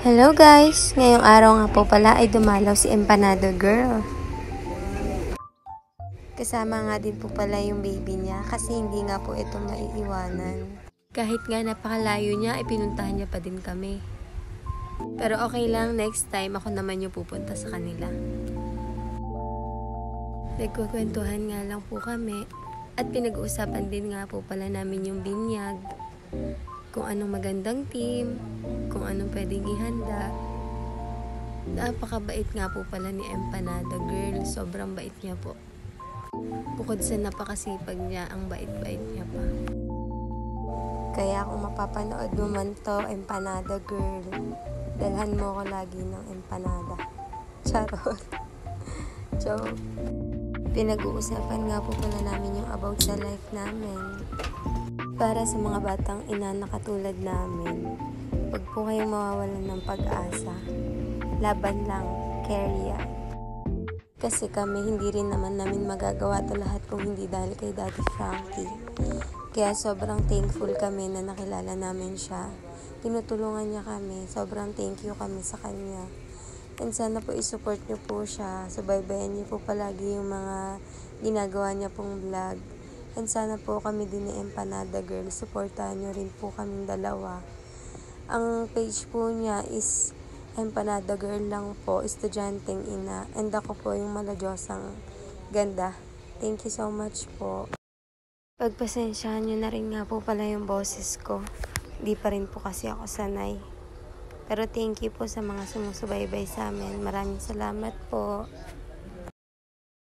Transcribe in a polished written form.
Hello guys! Ngayong araw nga po pala ay dumalaw si Empanada Girl. Kasama nga din po pala yung baby niya kasi hindi nga po ito maiiwanan. Kahit nga napakalayo niya, ay pinuntahan niya pa din kami. Pero okay lang, next time ako naman yung pupunta sa kanila. Nagkukwentuhan nga lang po kami at pinag-uusapan din nga po pala namin yung binyag. Kung anong magandang team, kung anong pwedeng ihanda. Napakabait nga po pala ni Empanada Girl. Sobrang bait niya po. Bukod sa napakasipag niya, ang bait-bait niya pa. Kaya kung mapapanood mo man to, Empanada Girl, dalhan mo ko lagi ng empanada. Charot. Joke. Pinag-uusapan nga po pala namin yung about sa life namin. Para sa mga batang ina na katulad namin, huwag po kayong mawawalan ng pag-asa. Laban lang, carry on. Kasi kami, hindi rin naman namin magagawa to lahat kung hindi dahil kay Daddy Frankie. Kaya sobrang thankful kami na nakilala namin siya. Tinutulungan niya kami. Sobrang thank you kami sa kanya. And sana po isupport niyo po siya. Subaybayan niyo po palagi yung mga ginagawa niya pong vlog. And sana po kami din ni Empanada Girl, supportahan nyo rin po kaming dalawa. Ang page po niya is Empanada Girl lang po, estudyanteng ina. And ako po yung maladyosang ganda. Thank you so much po. Pagpasensyahan nyo na rin nga po pala yung boses ko. Di pa rin po kasi ako sanay. Pero thank you po sa mga sumusubaybay sa amin. Maraming salamat po.